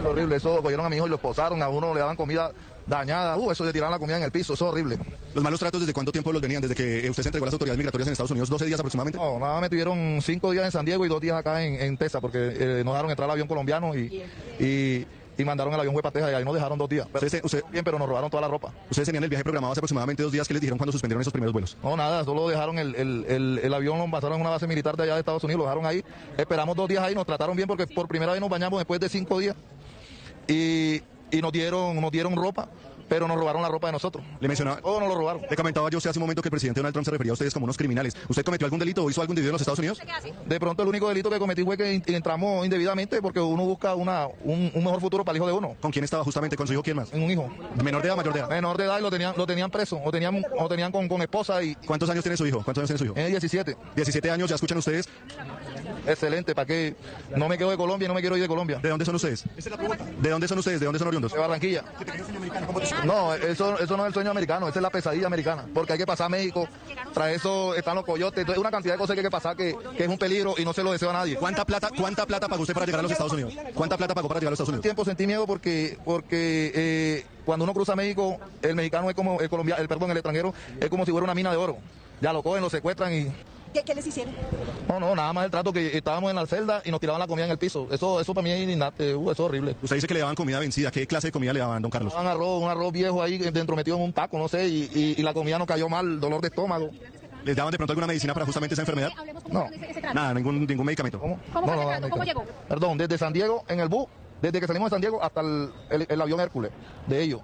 Speaker 12: Horrible. Eso cogieron a mi hijo y lo esposaron, a uno le daban comida dañada, eso de tirar la comida en el piso, eso es horrible.
Speaker 2: ¿Los malos tratos desde cuánto tiempo los venían? ¿Desde que usted se entregó a las autoridades migratorias en Estados Unidos? ¿12 días aproximadamente?
Speaker 12: No, nada, me tuvieron 5 días en San Diego y 2 días acá en Texas, porque nos dejaron entrar al avión colombiano y mandaron el avión para Texas y ahí nos dejaron 2 días. Bien, pero nos robaron toda la ropa.
Speaker 2: ¿Ustedes tenían el viaje programado hace aproximadamente 2 días? ¿Qué les dijeron cuando suspendieron esos primeros vuelos?
Speaker 12: No, nada, solo dejaron el avión, lo pasaron en una base militar de allá de Estados Unidos, lo dejaron ahí. Esperamos 2 días ahí, nos trataron bien porque por primera vez nos bañamos después de 5 días y nos dieron ropa. Pero nos robaron la ropa de nosotros.
Speaker 2: Le mencionaba,
Speaker 12: todo nos lo robaron.
Speaker 2: Le comentaba yo usted hace un momento que el presidente Donald Trump se refería a ustedes como unos criminales. ¿Usted cometió algún delito o hizo algún delito en los Estados Unidos?
Speaker 12: De pronto el único delito que cometí fue que entramos indebidamente porque uno busca un mejor futuro para el hijo de uno.
Speaker 2: ¿Con quién estaba justamente? ¿Con su hijo? ¿Quién más?
Speaker 12: Un hijo.
Speaker 2: ¿Menor de edad o mayor de edad?
Speaker 12: Menor de edad y lo tenían preso. O tenían con esposa.
Speaker 2: ¿Cuántos años tiene su hijo?
Speaker 12: 17.
Speaker 2: 17 años, ¿ya escuchan ustedes?
Speaker 12: Excelente, ¿para qué? No me quedo de Colombia y no me quiero ir de Colombia.
Speaker 2: ¿De dónde son ustedes? ¿De dónde son ustedes? ¿De dónde son oriundos?
Speaker 12: De Barranquilla. No, eso no es el sueño americano, esa es la pesadilla americana. Porque hay que pasar a México, tras eso están los coyotes, entonces una cantidad de cosas que hay que pasar que es un peligro y no se lo deseo a nadie.
Speaker 2: ¿Cuánta plata pagó usted para llegar a los Estados Unidos? ¿Cuánta plata pagó para llegar a los Estados Unidos?
Speaker 12: Tiempo sentí miedo porque cuando uno cruza México, el mexicano es como el colombiano, el extranjero es como si fuera una mina de oro. Ya lo cogen, lo secuestran y...
Speaker 9: ¿Qué les hicieron?
Speaker 12: No, nada más el trato que estábamos en la celda y nos tiraban la comida en el piso. Eso para mí es indignante, eso es horrible.
Speaker 2: Usted dice que le daban comida vencida. ¿Qué clase de comida le daban, don Carlos?
Speaker 12: Un arroz viejo ahí dentro metido en un taco, no sé, y la comida no cayó mal, dolor de estómago.
Speaker 2: ¿Les daban de pronto alguna medicina para justamente esa enfermedad?
Speaker 12: No.
Speaker 2: Nada, ningún medicamento.
Speaker 8: ¿Cómo llegó?
Speaker 12: Perdón, desde San Diego, en el bus, desde que salimos de San Diego hasta el avión Hércules, de ellos.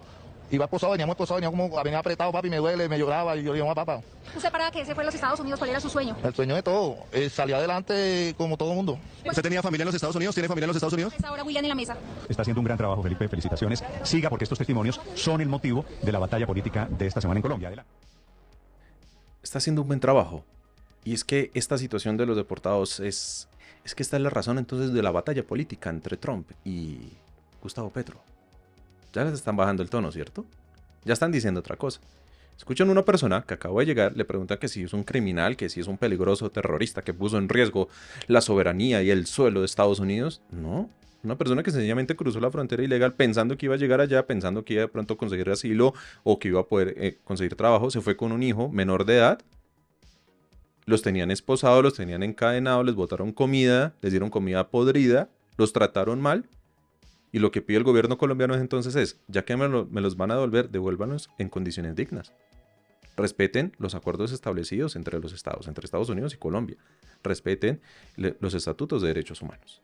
Speaker 12: Iba esposado, venía como venía apretado, papi, me duele, me lloraba, y yo le digo, papá.
Speaker 8: ¿Usted para que se fue a los Estados Unidos? ¿Cuál era su sueño?
Speaker 12: El sueño de todo, salir adelante como todo el mundo.
Speaker 2: ¿Usted tenía familia en los Estados Unidos? ¿Tiene familia en los Estados Unidos?
Speaker 8: Ahora William en la mesa.
Speaker 3: Está haciendo un gran trabajo, Felipe, felicitaciones. Siga, porque estos testimonios son el motivo de la batalla política de esta semana en Colombia.
Speaker 1: Está haciendo un buen trabajo. Y es que esta situación de los deportados es que esta es la razón entonces de la batalla política entre Trump y Gustavo Petro. Ya les están bajando el tono, ¿cierto? Ya están diciendo otra cosa. Escuchan una persona que acabó de llegar, le preguntan que si es un criminal, que si es un peligroso terrorista que puso en riesgo la soberanía y el suelo de Estados Unidos. No, una persona que sencillamente cruzó la frontera ilegal pensando que iba a llegar allá, pensando que iba de pronto a conseguir asilo o que iba a poder conseguir trabajo, se fue con un hijo menor de edad. Los tenían esposados, los tenían encadenados, les botaron comida, les dieron comida podrida, los trataron mal. Y lo que pide el gobierno colombiano entonces es, ya que me los van a devolver, devuélvanos en condiciones dignas. Respeten los acuerdos establecidos entre los estados, entre Estados Unidos y Colombia. Respeten los estatutos de derechos humanos.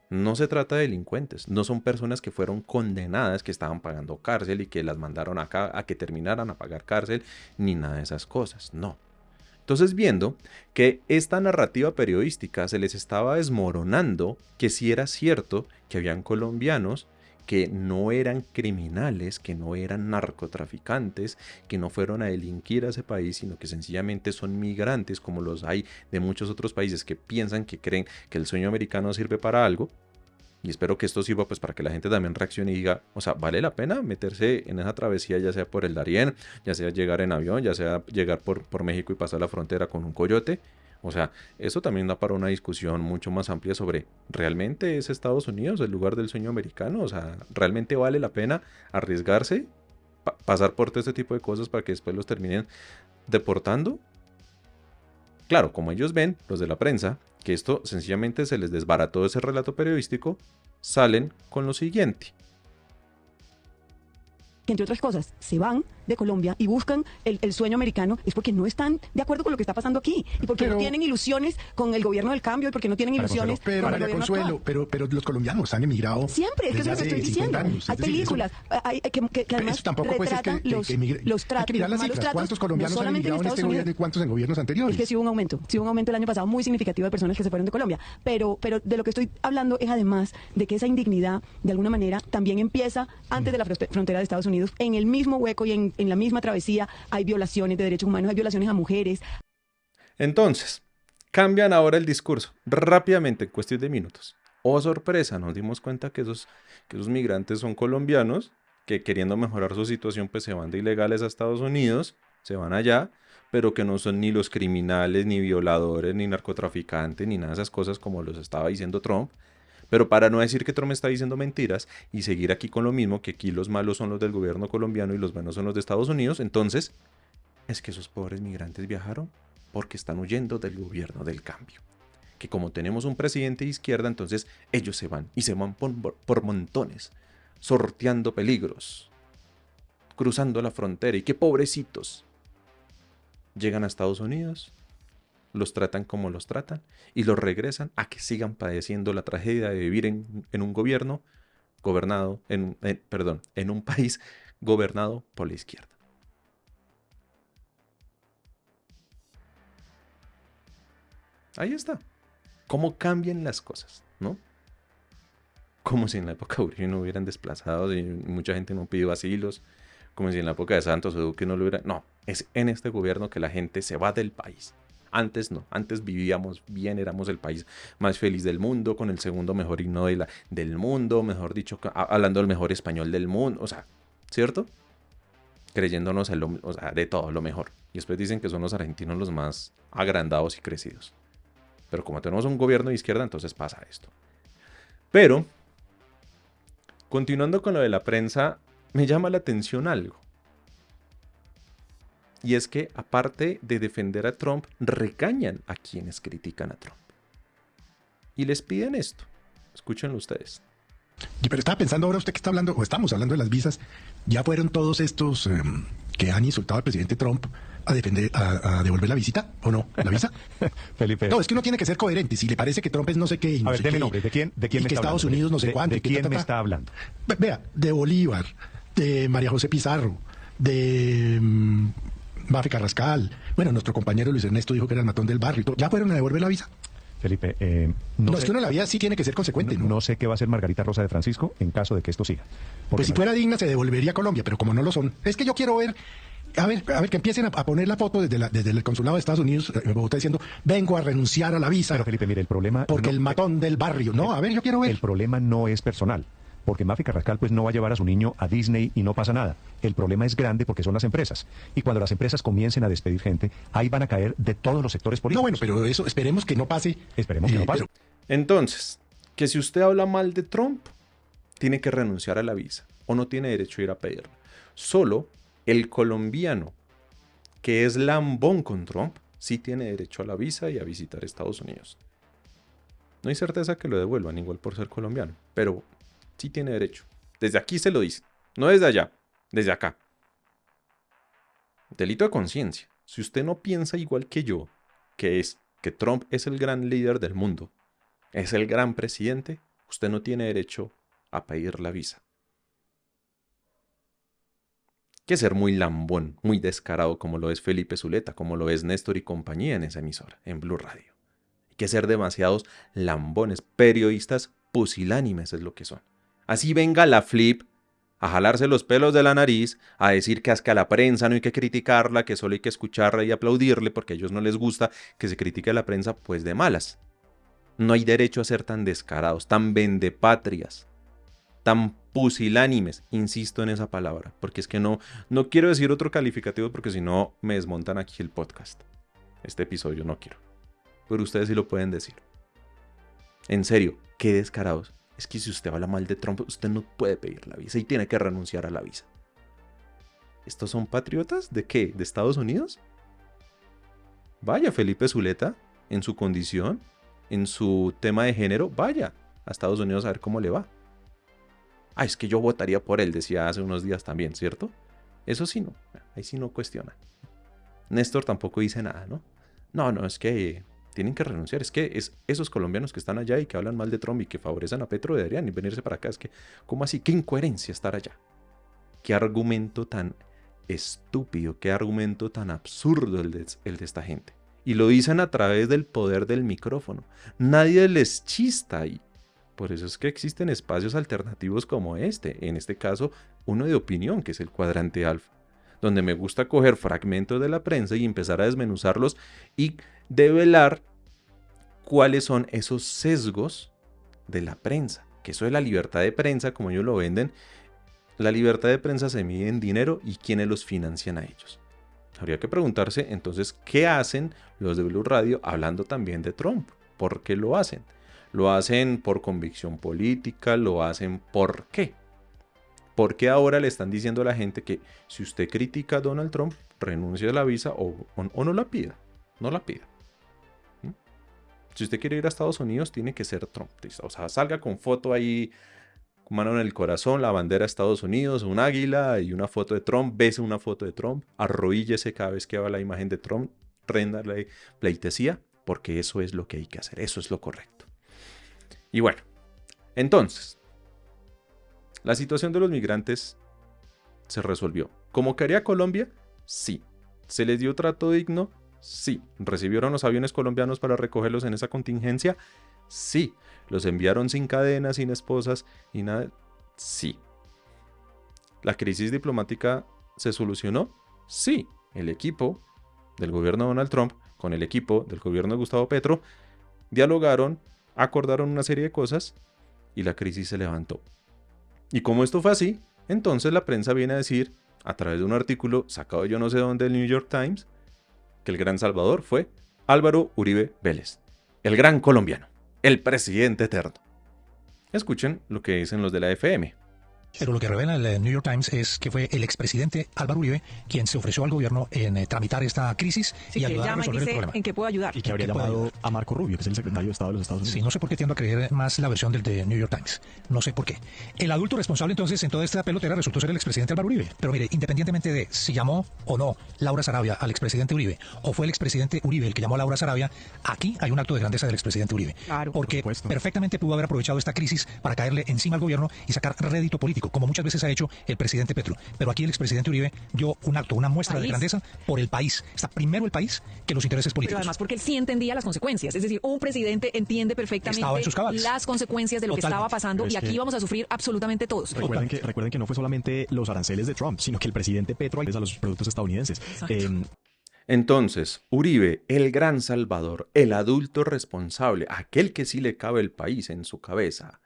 Speaker 1: No se trata de delincuentes, no son personas que fueron condenadas, que estaban pagando cárcel y que las mandaron acá a que terminaran a pagar cárcel, ni nada de esas cosas, no. Entonces, viendo que esta narrativa periodística se les estaba desmoronando, que sí era cierto que habían colombianos que no eran criminales, que no eran narcotraficantes, que no fueron a delinquir a ese país, sino que sencillamente son migrantes, como los hay de muchos otros países que piensan, que creen que el sueño americano sirve para algo. Y espero que esto sirva pues para que la gente también reaccione y diga, o sea, ¿vale la pena meterse en esa travesía, ya sea por el Darién, ya sea llegar en avión, ya sea llegar por México y pasar la frontera con un coyote? O sea, eso también da para una discusión mucho más amplia sobre, ¿realmente es Estados Unidos el lugar del sueño americano? O sea, ¿realmente vale la pena arriesgarse, pasar por todo este tipo de cosas para que después los terminen deportando? Claro, como ellos ven, los de la prensa, que esto sencillamente se les desbarató ese relato periodístico, salen con lo siguiente.
Speaker 9: Que entre otras cosas, se van de Colombia y buscan el sueño americano es porque no están de acuerdo con lo que está pasando aquí y porque no tienen ilusiones con el gobierno del cambio y porque no tienen ilusiones con el
Speaker 4: María
Speaker 9: gobierno
Speaker 4: Consuelo,
Speaker 9: actual.
Speaker 4: pero los colombianos han emigrado.
Speaker 9: Siempre, es que eso es lo que estoy diciendo. Hay películas que además
Speaker 4: eso tampoco puede ser
Speaker 9: retratan los
Speaker 4: hay que mirar las
Speaker 9: malos
Speaker 4: cifras.
Speaker 9: tratos,
Speaker 4: ¿Cuántos colombianos
Speaker 9: no
Speaker 4: han
Speaker 9: solamente en
Speaker 4: emigrado en
Speaker 9: Estados
Speaker 4: este
Speaker 9: Unidos.
Speaker 4: gobierno y cuántos en gobiernos anteriores?
Speaker 9: Es que sí hubo un aumento el año pasado muy significativo de personas que se fueron de Colombia, pero de lo que estoy hablando es además de que esa indignidad de alguna manera también empieza antes de la frontera de Estados Unidos, en el mismo hueco y en la misma travesía hay violaciones de derechos humanos, hay violaciones a mujeres.
Speaker 1: Entonces, cambian ahora el discurso rápidamente, en cuestión de minutos. Oh, sorpresa, nos dimos cuenta que esos migrantes son colombianos que queriendo mejorar su situación pues se van de ilegales a Estados Unidos, se van allá, pero que no son ni los criminales, ni violadores, ni narcotraficantes, ni nada de esas cosas como los estaba diciendo Trump. Pero para no decir que Trump está diciendo mentiras y seguir aquí con lo mismo, que aquí los malos son los del gobierno colombiano y los buenos son los de Estados Unidos, entonces es que esos pobres migrantes viajaron porque están huyendo del gobierno del cambio. Que como tenemos un presidente de izquierda, entonces ellos se van y se van por montones, sorteando peligros, cruzando la frontera y qué pobrecitos. Llegan a Estados Unidos, los tratan como los tratan y los regresan a que sigan padeciendo la tragedia de vivir en un gobierno gobernado, en un país gobernado por la izquierda. Ahí está. Cómo cambian las cosas, ¿no? Como si en la época de Uribe no hubieran desplazado y mucha gente no pidió asilos, como si en la época de Santos o Duque no lo hubiera. No, es en este gobierno que la gente se va del país. Antes no, antes vivíamos bien, éramos el país más feliz del mundo, con el segundo mejor himno del mundo, mejor dicho, hablando el mejor español del mundo, o sea, ¿cierto? Creyéndonos de todo lo mejor. Y después dicen que son los argentinos los más agrandados y crecidos. Pero como tenemos un gobierno de izquierda, entonces pasa esto. Pero, continuando con lo de la prensa, me llama la atención algo. Y es que, aparte de defender a Trump, regañan a quienes critican a Trump. Y les piden esto. Escúchenlo ustedes.
Speaker 4: Pero estaba pensando ahora usted que está hablando, o estamos hablando de las visas, ya fueron todos estos que han insultado al presidente Trump a devolver la visita, ¿o no? ¿La visa?
Speaker 3: Felipe.
Speaker 4: No, es que uno tiene que ser coherente. Si le parece que Trump es no sé qué y no
Speaker 3: A ver,
Speaker 4: sé
Speaker 3: deme
Speaker 4: qué,
Speaker 3: nombre. ¿De quién
Speaker 4: y
Speaker 3: me
Speaker 4: que
Speaker 3: está
Speaker 4: Estados
Speaker 3: hablando?
Speaker 4: Unidos no sé cuánto.
Speaker 3: ¿De quién me está hablando?
Speaker 4: Vea, de Bolívar, de María José Pizarro, de Mafe Carrascal. Bueno, nuestro compañero Luis Ernesto dijo que era el matón del barrio. ¿Ya fueron a devolver la visa?
Speaker 3: Felipe,
Speaker 4: No, es que uno en la vida sí tiene que ser consecuente, ¿no?
Speaker 3: No sé qué va a hacer Margarita Rosa de Francisco en caso de que esto siga.
Speaker 4: Pues si fuera digna se devolvería a Colombia, pero como no lo son. Es que yo quiero ver, a ver que empiecen a poner la foto desde el consulado de Estados Unidos en Bogotá diciendo, vengo a renunciar a la visa.
Speaker 3: Pero Felipe, mire, el problema...
Speaker 4: Porque el matón del barrio, no, a ver, yo quiero ver.
Speaker 3: El problema no es personal. Porque Mafi Carrascal pues no va a llevar a su niño a Disney y no pasa nada. El problema es grande porque son las empresas. Y cuando las empresas comiencen a despedir gente, ahí van a caer de todos los sectores políticos.
Speaker 4: No, bueno, pero eso esperemos que no pase.
Speaker 3: Esperemos que no pase.
Speaker 1: Entonces, que si usted habla mal de Trump, tiene que renunciar a la visa o no tiene derecho a ir a pedirla. Solo el colombiano que es lambón con Trump sí tiene derecho a la visa y a visitar Estados Unidos. No hay certeza que lo devuelvan igual por ser colombiano, pero sí tiene derecho. Desde aquí se lo dice, no desde allá, desde acá. Delito de conciencia. Si usted no piensa igual que yo, que Trump es el gran líder del mundo, es el gran presidente, usted no tiene derecho a pedir la visa. Hay que ser muy lambón, muy descarado como lo es Felipe Zuleta, como lo es Néstor y compañía en esa emisora, en Blue Radio. Hay que ser demasiados lambones, periodistas pusilánimes es lo que son. Así venga la Flip a jalarse los pelos de la nariz, a decir que es que a la prensa no hay que criticarla, que solo hay que escucharla y aplaudirle porque a ellos no les gusta que se critique a la prensa, pues de malas. No hay derecho a ser tan descarados, tan vendepatrias, tan pusilánimes, insisto en esa palabra, porque es que no quiero decir otro calificativo porque si no me desmontan aquí el podcast. Este episodio no quiero, pero ustedes sí lo pueden decir. En serio, qué descarados. Es que si usted habla mal de Trump, usted no puede pedir la visa y tiene que renunciar a la visa. ¿Estos son patriotas de qué? ¿De Estados Unidos? Vaya Felipe Zuleta, en su condición, en su tema de género, vaya a Estados Unidos a ver cómo le va. Es que yo votaría por él, decía hace unos días también, ¿cierto? Eso sí no, ahí sí no cuestiona. Néstor tampoco dice nada, ¿no? No, es que tienen que renunciar. Es que esos colombianos que están allá y que hablan mal de Trump y que favorecen a Petro deberían venirse para acá. Es que, ¿cómo así? ¿Qué incoherencia estar allá? ¿Qué argumento tan estúpido, qué argumento tan absurdo el de esta gente? Y lo dicen a través del poder del micrófono. Nadie les chista ahí. Por eso es que existen espacios alternativos como este. En este caso, uno de opinión, que es el Cuadrante Alfa, donde me gusta coger fragmentos de la prensa y empezar a desmenuzarlos y develar cuáles son esos sesgos de la prensa. Que eso de la libertad de prensa, como ellos lo venden, la libertad de prensa se mide en dinero y quiénes los financian a ellos. Habría que preguntarse entonces qué hacen los de Blue Radio hablando también de Trump. ¿Por qué lo hacen? ¿Lo hacen por convicción política? ¿Lo hacen por qué? ¿Por qué ahora le están diciendo a la gente que si usted critica a Donald Trump, renuncie a la visa o no la pida? No la pida. Si usted quiere ir a Estados Unidos, tiene que ser trumpista. O sea, salga con foto ahí, mano en el corazón, la bandera de Estados Unidos, un águila y una foto de Trump, bese una foto de Trump, arrodíllese cada vez que va la imagen de Trump, réndale pleitesía, porque eso es lo que hay que hacer, eso es lo correcto. Y bueno, entonces, la situación de los migrantes se resolvió. ¿Cómo quería Colombia? Sí. ¿Se les dio trato digno? Sí. ¿Recibieron los aviones colombianos para recogerlos en esa contingencia? Sí. ¿Los enviaron sin cadenas, sin esposas y nada? Sí. ¿La crisis diplomática se solucionó? Sí. El equipo del gobierno de Donald Trump con el equipo del gobierno de Gustavo Petro dialogaron, acordaron una serie de cosas y la crisis se levantó. Y como esto fue así, entonces la prensa viene a decir, a través de un artículo sacado yo no sé dónde del New York Times, que el gran salvador fue Álvaro Uribe Vélez, el gran colombiano, el presidente eterno. Escuchen lo que dicen los de la FM.
Speaker 13: Pero lo que revela el New York Times es que fue el expresidente Álvaro Uribe quien se ofreció al gobierno en tramitar esta crisis y ayudar a resolver el problema.
Speaker 9: ¿En qué puedo ayudar?
Speaker 2: Y que habría llamado a Marco Rubio, que es el secretario de Estado de los Estados Unidos.
Speaker 13: Sí, no sé por qué tiendo a creer más la versión del de New York Times. No sé por qué. El adulto responsable entonces en toda esta pelotera resultó ser el expresidente Álvaro Uribe. Pero mire, independientemente de si llamó o no Laura Sarabia al expresidente Uribe o fue el expresidente Uribe el que llamó a Laura Sarabia, aquí hay un acto de grandeza del expresidente Uribe.
Speaker 9: Claro,
Speaker 13: porque perfectamente pudo haber aprovechado esta crisis para caerle encima al gobierno y sacar rédito político, como muchas veces ha hecho el presidente Petro. Pero aquí el expresidente Uribe dio un acto, una muestra de grandeza por el país. Está primero el país que los intereses políticos.
Speaker 14: Pero además porque él sí entendía las consecuencias. Es decir, un presidente entiende perfectamente las consecuencias de lo que estaba pasando y aquí vamos a sufrir absolutamente todos.
Speaker 2: Recuerden que no fue solamente los aranceles de Trump, sino que el presidente Petro a los productos estadounidenses.
Speaker 1: Entonces, Uribe, el gran salvador, el adulto responsable, aquel que sí le cabe el país en su cabeza,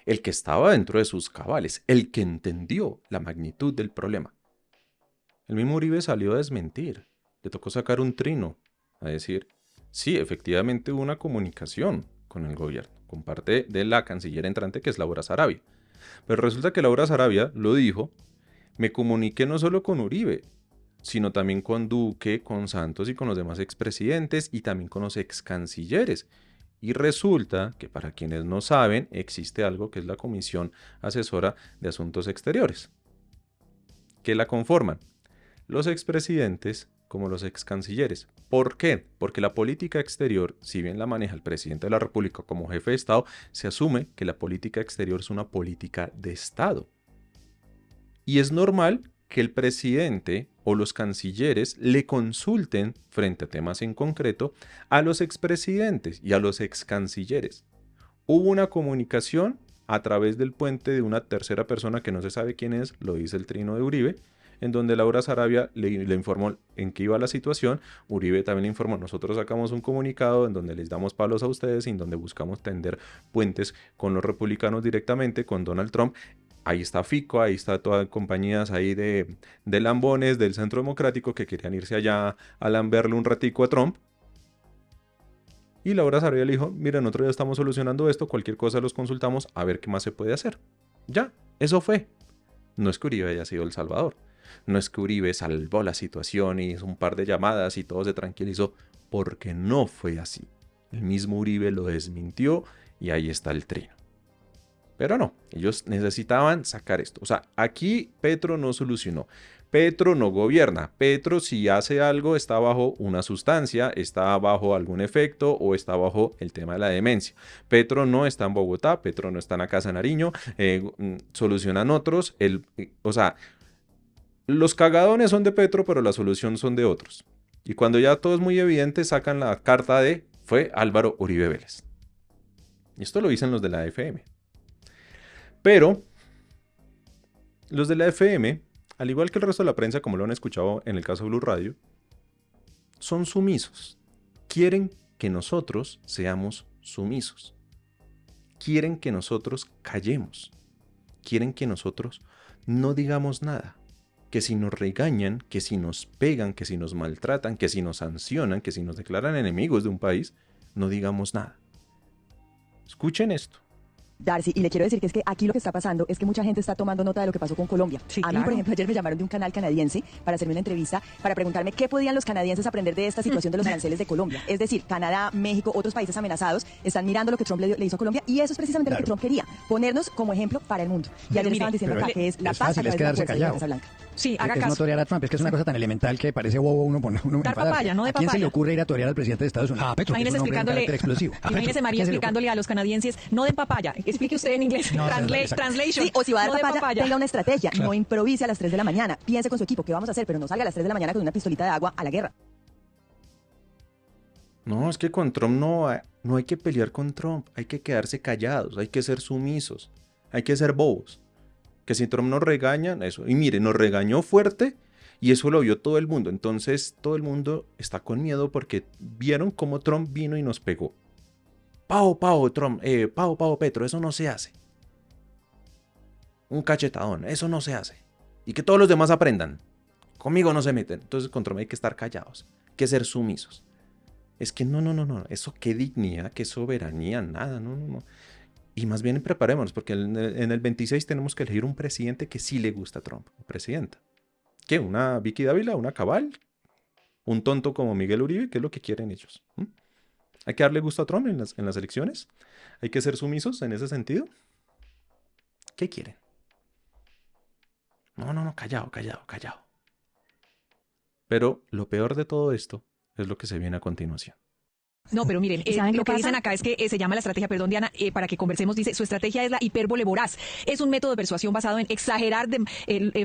Speaker 1: el que estaba dentro de sus cabales, el que entendió la magnitud del problema. El mismo Uribe salió a desmentir, le tocó sacar un trino, a decir, sí, efectivamente hubo una comunicación con el gobierno, con parte de la canciller entrante que es Laura Sarabia. Pero resulta que Laura Sarabia lo dijo, me comuniqué no solo con Uribe, sino también con Duque, con Santos y con los demás expresidentes y también con los excancilleres. Y resulta que para quienes no saben, existe algo que es la Comisión Asesora de Asuntos Exteriores, que la conforman los expresidentes como los excancilleres. ¿Por qué? Porque la política exterior, si bien la maneja el presidente de la República como jefe de Estado, se asume que la política exterior es una política de Estado. Y es normal que el presidente o los cancilleres le consulten frente a temas en concreto a los expresidentes y a los excancilleres. Hubo una comunicación a través del puente de una tercera persona que no se sabe quién es, lo dice el trino de Uribe, en donde Laura Sarabia le informó en qué iba la situación. Uribe también le informó, nosotros sacamos un comunicado en donde les damos palos a ustedes y en donde buscamos tender puentes con los republicanos directamente, con Donald Trump. Ahí está Fico, ahí está todas compañías ahí de lambones del Centro Democrático que querían irse allá a lamberle un ratico a Trump. Y Laura Sarabia le dijo, miren, nosotros ya estamos solucionando esto, cualquier cosa los consultamos a ver qué más se puede hacer. Ya, eso fue. No es que Uribe haya sido el salvador. No es que Uribe salvó la situación y hizo un par de llamadas y todo se tranquilizó, porque no fue así. El mismo Uribe lo desmintió y ahí está el trino. Pero no, ellos necesitaban sacar esto. O sea, aquí Petro no solucionó. Petro no gobierna. Petro, si hace algo, está bajo una sustancia, está bajo algún efecto o está bajo el tema de la demencia. Petro no está en Bogotá, Petro no está en la Casa Nariño, solucionan otros. O sea, los cagadones son de Petro, pero la solución son de otros. Y cuando ya todo es muy evidente, sacan la carta de fue Álvaro Uribe Vélez. Y esto lo dicen los de la FM. Pero los de la FM, al igual que el resto de la prensa, como lo han escuchado en el caso de Blue Radio, son sumisos. Quieren que nosotros seamos sumisos. Quieren que nosotros callemos. Quieren que nosotros no digamos nada. Que si nos regañan, que si nos pegan, que si nos maltratan, que si nos sancionan, que si nos declaran enemigos de un país, no digamos nada. Escuchen esto.
Speaker 15: Darcy, y le quiero decir que es que aquí lo que está pasando es que mucha gente está tomando nota de lo que pasó con Colombia.
Speaker 14: Sí,
Speaker 15: a mí, por ejemplo, ayer me llamaron de un canal canadiense para hacerme una entrevista para preguntarme qué podían los canadienses aprender de esta situación de los aranceles de Colombia. Es decir, Canadá, México, otros países amenazados están mirando lo que Trump le hizo a Colombia y eso es precisamente lo que Trump quería, ponernos como ejemplo para el mundo. Y ayer estaban diciendo acá que es la paz a través de la fuerza de la Casa Blanca.
Speaker 14: Sí, haga caso.
Speaker 16: Es no torear a Trump, es que es una cosa tan elemental que parece bobo uno
Speaker 14: dar papaya, no de
Speaker 16: ¿A quién se le
Speaker 14: papaya?
Speaker 16: ocurre ir a torear al presidente de Estados Unidos?
Speaker 14: Imagínese imagínese María explicándole a los canadienses, no den papaya. Explique usted en inglés. Translation.
Speaker 15: Sí, o si va a
Speaker 14: no
Speaker 15: dar
Speaker 14: den
Speaker 15: papaya, tenga una estrategia. No improvise a las 3 de la mañana. Piense con su equipo qué vamos a hacer, pero no salga a las 3 de la mañana con una pistolita de agua a la guerra.
Speaker 1: No, es que con Trump no hay que pelear con Trump. Hay que quedarse callados, hay que ser sumisos, hay que ser bobos. Que si Trump nos regaña, eso. Y mire, nos regañó fuerte y eso lo vio todo el mundo. Entonces todo el mundo está con miedo porque vieron cómo Trump vino y nos pegó. Trump, Petro, eso no se hace. Un cachetadón, eso no se hace. Y que todos los demás aprendan. Conmigo no se meten. Entonces con Trump hay que estar callados, hay que ser sumisos. Es que no. Eso qué dignidad, qué soberanía, nada, no. Y más bien preparémonos, porque en el 26 tenemos que elegir un presidente que sí le gusta a Trump, presidenta. ¿Qué? ¿Una Vicky Dávila? ¿Una Cabal? ¿Un tonto como Miguel Uribe? ¿Qué es lo que quieren ellos? ¿Hay que darle gusto a Trump en las elecciones? ¿Hay que ser sumisos en ese sentido? ¿Qué quieren? No, callado. Pero lo peor de todo esto es lo que se viene a continuación.
Speaker 14: No, pero miren,
Speaker 9: ¿saben
Speaker 14: lo
Speaker 9: qué
Speaker 14: que dicen
Speaker 9: pasa?
Speaker 14: acá es que se llama la estrategia, perdón Diana, para que conversemos, dice, su estrategia es la hipérbole voraz. Es un método de persuasión basado en exagerar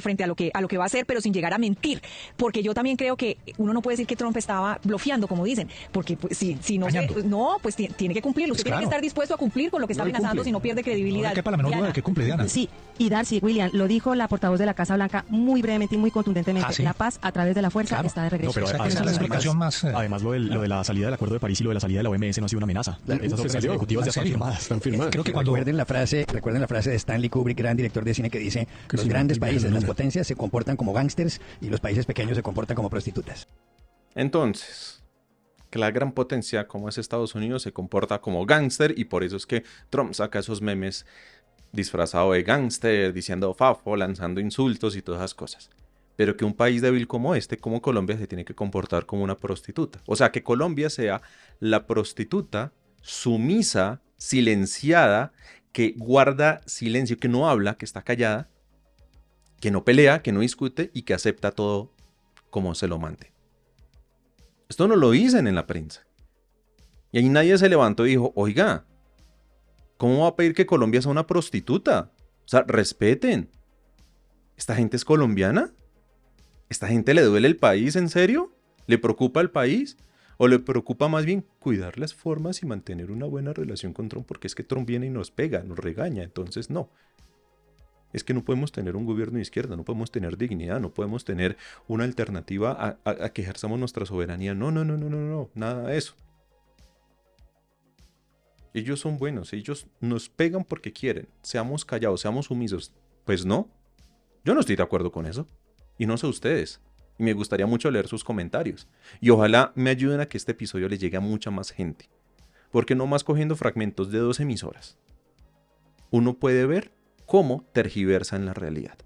Speaker 14: frente a lo que va a hacer, pero sin llegar a mentir. Porque yo también creo que uno no puede decir que Trump estaba blofeando, como dicen, porque pues, si no, pues tiene que cumplirlo. Usted tiene que estar dispuesto a cumplir con lo que está amenazando, si no pierde credibilidad.
Speaker 13: No quepa la menor duda de que cumple, Diana.
Speaker 9: Sí, y Darcy, William, lo dijo la portavoz de la Casa Blanca muy brevemente y muy contundentemente.
Speaker 13: ¿Sí?
Speaker 9: La paz a través de la fuerza está de regreso.
Speaker 13: No, pero esa es la explicación más...
Speaker 5: Además, lo de la salida del Acuerdo de París y lo de la salida de la OMS no ha sido una amenaza. Esas órdenes ejecutivas ya están firmadas.
Speaker 13: Creo que cuando...
Speaker 16: Recuerden la frase de Stanley Kubrick, gran director de cine, que dice: los grandes países, las potencias, se comportan como gángsters y los países pequeños se comportan como prostitutas.
Speaker 1: Entonces, que la gran potencia como es Estados Unidos se comporta como gángster y por eso es que Trump saca esos memes disfrazado de gángster, diciendo fafo, lanzando insultos y todas esas cosas. Pero que un país débil como como Colombia, se tiene que comportar como una prostituta. O sea, que Colombia sea la prostituta sumisa, silenciada, que guarda silencio, que no habla, que está callada, que no pelea, que no discute y que acepta todo como se lo mande. Esto no lo dicen en la prensa. Y ahí nadie se levantó y dijo, oiga, ¿cómo va a pedir que Colombia sea una prostituta? O sea, respeten. ¿Esta gente es colombiana? ¿Esta gente le duele el país, en serio? ¿Le preocupa el país? ¿O le preocupa más bien cuidar las formas y mantener una buena relación con Trump? Porque es que Trump viene y nos pega, nos regaña. Entonces, no. Es que no podemos tener un gobierno de izquierda, no podemos tener dignidad, no podemos tener una alternativa a que ejerzamos nuestra soberanía. No, nada de eso. Ellos son buenos, ellos nos pegan porque quieren. Seamos callados, seamos sumisos. Pues no. Yo no estoy de acuerdo con eso. Y no sé ustedes. Y me gustaría mucho leer sus comentarios. Y ojalá me ayuden a que este episodio le llegue a mucha más gente. Porque no más cogiendo fragmentos de 2 emisoras, uno puede ver cómo tergiversan la realidad.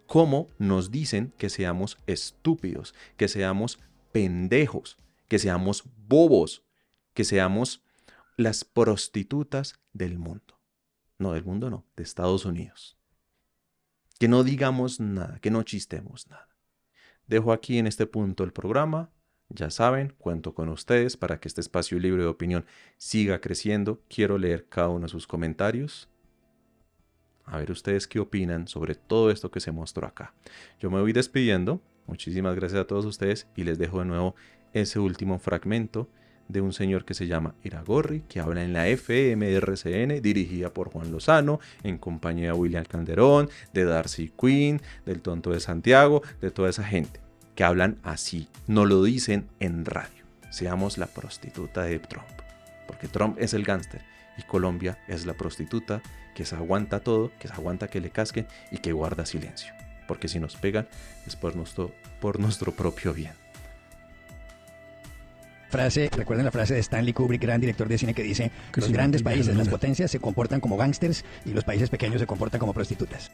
Speaker 1: Cómo nos dicen que seamos estúpidos, que seamos pendejos, que seamos bobos, que seamos las prostitutas del mundo. No, del mundo no, de Estados Unidos. Que no digamos nada, que no chistemos nada. Dejo aquí en este punto el programa. Ya saben, cuento con ustedes para que este espacio libre de opinión siga creciendo. Quiero leer cada uno de sus comentarios. A ver ustedes qué opinan sobre todo esto que se mostró acá. Yo me voy despidiendo. Muchísimas gracias a todos ustedes y les dejo de nuevo ese último fragmento de un señor que se llama Iragorri, que habla en la FM de RCN, dirigida por Juan Lozano, en compañía de William Calderón, de Darcy Quinn, del Tonto de Santiago, de toda esa gente, que hablan así, no lo dicen en radio. Seamos la prostituta de Trump, porque Trump es el gángster y Colombia es la prostituta que se aguanta todo, que se aguanta que le casquen y que guarda silencio, porque si nos pegan es por nuestro propio bien.
Speaker 16: Recuerden la frase de Stanley Kubrick, gran director de cine, que dice: los grandes países, las potencias, se comportan como gángsters y los países pequeños se comportan como prostitutas.